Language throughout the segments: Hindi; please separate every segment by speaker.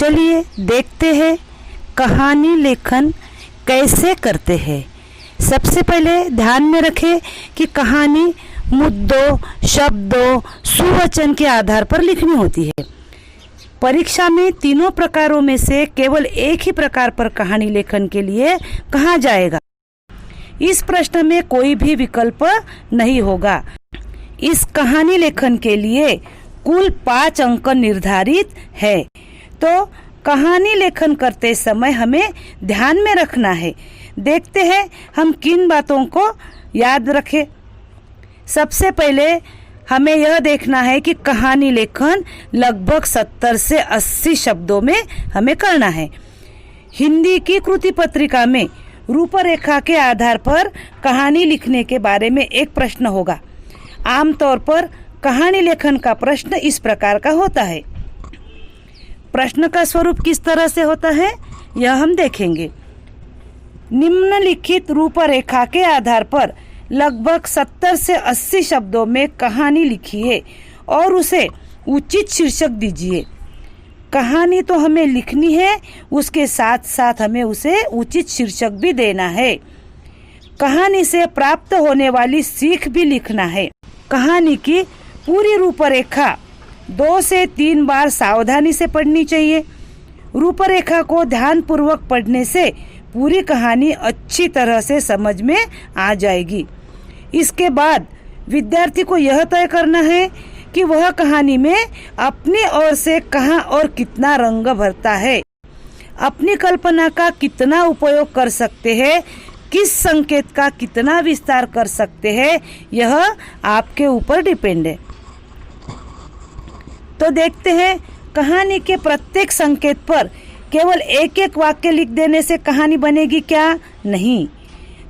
Speaker 1: चलिए देखते हैं कहानी लेखन कैसे करते हैं। सबसे पहले ध्यान में रखें कि कहानी मुद्दों, शब्दों, सुवचन के आधार पर लिखनी होती है। परीक्षा में तीनों प्रकारों में से केवल एक ही प्रकार पर कहानी लेखन के लिए कहा जाएगा। इस प्रश्न में कोई भी विकल्प नहीं होगा। इस कहानी लेखन के लिए कुल 5 अंक निर्धारित है। तो कहानी लेखन करते समय हमें ध्यान में रखना है। देखते हैं हम किन बातों को याद रखें। सबसे पहले हमें यह देखना है कि कहानी लेखन लगभग 70 से 80 शब्दों में हमें करना है। हिंदी की कृति पत्रिका में रूपरेखा के आधार पर कहानी लिखने के बारे में एक प्रश्न होगा। आमतौर पर कहानी लेखन का प्रश्न इस प्रकार का होता है। प्रश्न का स्वरूप किस तरह से होता है यह हम देखेंगे। निम्नलिखित रूपरेखा के आधार पर लगभग 70 से 80 शब्दों में कहानी लिखिए और उसे उचित शीर्षक दीजिए। कहानी तो हमें लिखनी है, उसके साथ साथ हमें उसे उचित शीर्षक भी देना है। कहानी से प्राप्त होने वाली सीख भी लिखना है। कहानी की पूरी रूपरेखा 2 से 3 बार सावधानी से पढ़नी चाहिए। रूपरेखा को ध्यानपूर्वक पढ़ने से पूरी कहानी अच्छी तरह से समझ में आ जाएगी। इसके बाद विद्यार्थी को यह तय करना है कि वह कहानी में अपनी ओर से कहाँ और कितना रंग भरता है, अपनी कल्पना का कितना उपयोग कर सकते हैं, किस संकेत का कितना विस्तार कर सकते हैं, यह आपके ऊपर डिपेंड है। तो देखते हैं कहानी के प्रत्येक संकेत पर केवल एक एक वाक्य लिख देने से कहानी बनेगी क्या? नहीं।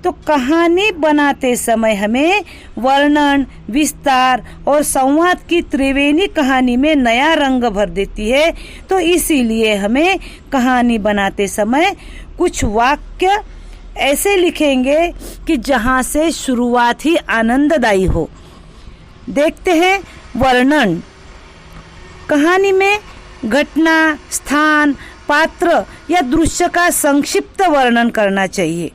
Speaker 1: तो कहानी बनाते समय हमें वर्णन, विस्तार और संवाद की त्रिवेणी कहानी में नया रंग भर देती है। तो इसीलिए हमें कहानी बनाते समय कुछ वाक्य ऐसे लिखेंगे कि जहां से शुरुआत ही आनंददायी हो। देखते हैं वर्णन। कहानी में घटना, स्थान, पात्र या दृश्य का संक्षिप्त वर्णन करना चाहिए।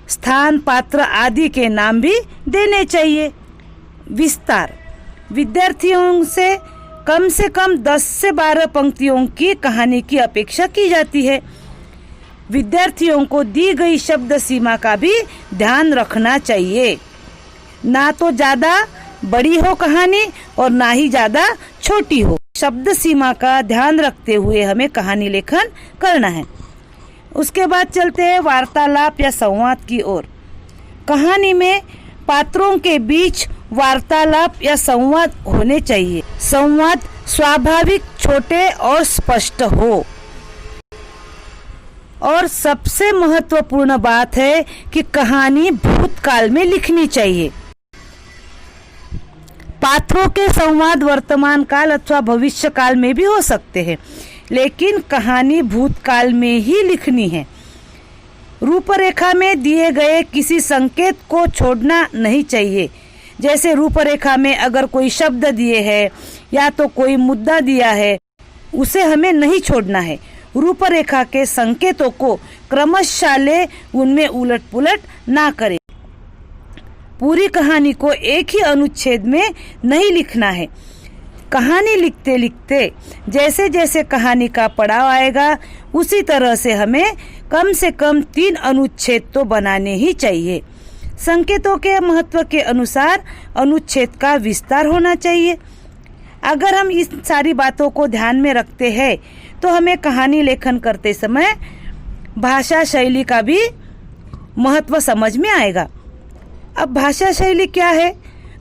Speaker 1: स्थान, पात्र आदि के नाम भी देने चाहिए। विस्तार। विद्यार्थियों से कम 10 से 12 पंक्तियों की कहानी की अपेक्षा की जाती है। विद्यार्थियों को दी गई शब्द सीमा का भी ध्यान रखना चाहिए। ना तो ज़्यादा बड़ी हो कहानी और ना ही ज़्यादा छोटी हो। शब्द सीमा का ध्यान रखते हुए हमें कहानी लेखन करना है। उसके बाद चलते हैं वार्तालाप या संवाद की ओर। कहानी में पात्रों के बीच वार्तालाप या संवाद होने चाहिए। संवाद स्वाभाविक, छोटे और स्पष्ट हो। और सबसे महत्वपूर्ण बात है कि कहानी भूतकाल में लिखनी चाहिए। पात्रों के संवाद वर्तमान काल अथवा भविष्य काल में भी हो सकते हैं, लेकिन कहानी भूतकाल में ही लिखनी है। रूपरेखा में दिए गए किसी संकेत को छोड़ना नहीं चाहिए। जैसे रूपरेखा में अगर कोई शब्द दिए हैं या तो कोई मुद्दा दिया है, उसे हमें नहीं छोड़ना है। रूपरेखा के संकेतों को क्रमशः ले, उनमें उलट पुलट ना करें। पूरी कहानी को एक ही अनुच्छेद में नहीं लिखना है। कहानी लिखते लिखते जैसे जैसे कहानी का पड़ाव आएगा, उसी तरह से हमें कम से कम 3 अनुच्छेद तो बनाने ही चाहिए। संकेतों के महत्व के अनुसार अनुच्छेद का विस्तार होना चाहिए। अगर हम इस सारी बातों को ध्यान में रखते हैं तो हमें कहानी लेखन करते समय भाषा शैली का भी महत्व समझ में आएगा। अब भाषा शैली क्या है?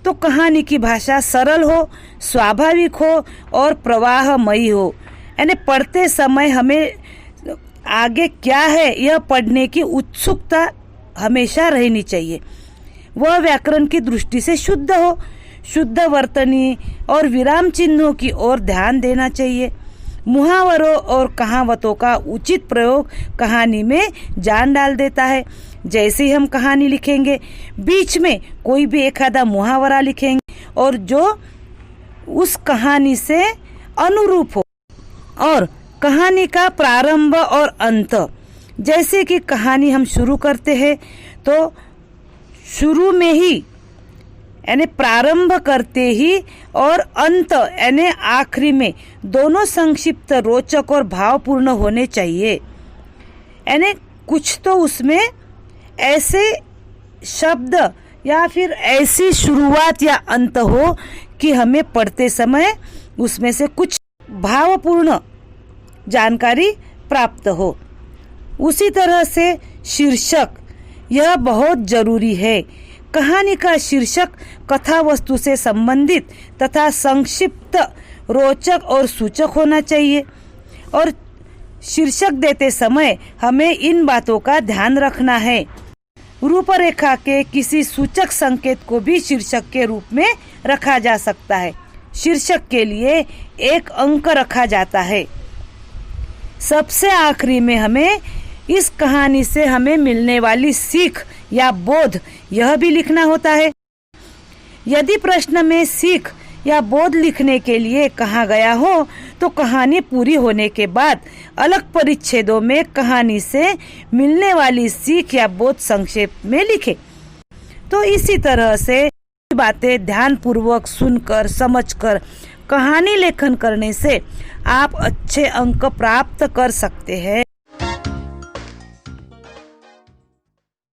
Speaker 1: तो कहानी की भाषा सरल हो, स्वाभाविक हो और प्रवाहमयी हो। यानी पढ़ते समय हमें आगे क्या है यह पढ़ने की उत्सुकता हमेशा रहनी चाहिए। वह व्याकरण की दृष्टि से शुद्ध हो। शुद्ध वर्तनी और विराम चिन्हों की ओर ध्यान देना चाहिए। मुहावरों और कहावतों का उचित प्रयोग कहानी में जान डाल देता है। जैसे ही हम कहानी लिखेंगे, बीच में कोई भी एक आधा मुहावरा लिखेंगे और जो उस कहानी से अनुरूप हो और कहानी का प्रारंभ और अंत। जैसे कि कहानी हम शुरू करते हैं तो शुरू में ही यानी प्रारंभ करते ही और अंत यानी आखिरी में दोनों संक्षिप्त, रोचक और भावपूर्ण होने चाहिए। यानी कुछ तो उसमें ऐसे शब्द या फिर ऐसी शुरुआत या अंत हो कि हमें पढ़ते समय उसमें से कुछ भावपूर्ण जानकारी प्राप्त हो। उसी तरह से शीर्षक, यह बहुत जरूरी है। कहानी का शीर्षक कथा वस्तु से संबंधित तथा संक्षिप्त, रोचक और सूचक होना चाहिए। और शीर्षक देते समय हमें इन बातों का ध्यान रखना है। रूपरेखा के किसी सूचक संकेत को भी शीर्षक के रूप में रखा जा सकता है। शीर्षक के लिए 1 अंक रखा जाता है। सबसे आखिरी में हमें इस कहानी से हमें मिलने वाली सीख या बोध यह भी लिखना होता है। यदि प्रश्न में सीख या बोध लिखने के लिए कहा गया हो तो कहानी पूरी होने के बाद अलग परिच्छेदों में कहानी से मिलने वाली सीख या बोध संक्षेप में लिखें। तो इसी तरह से बातें ध्यानपूर्वक सुनकर समझकर कहानी लेखन करने से आप अच्छे अंक प्राप्त कर सकते हैं।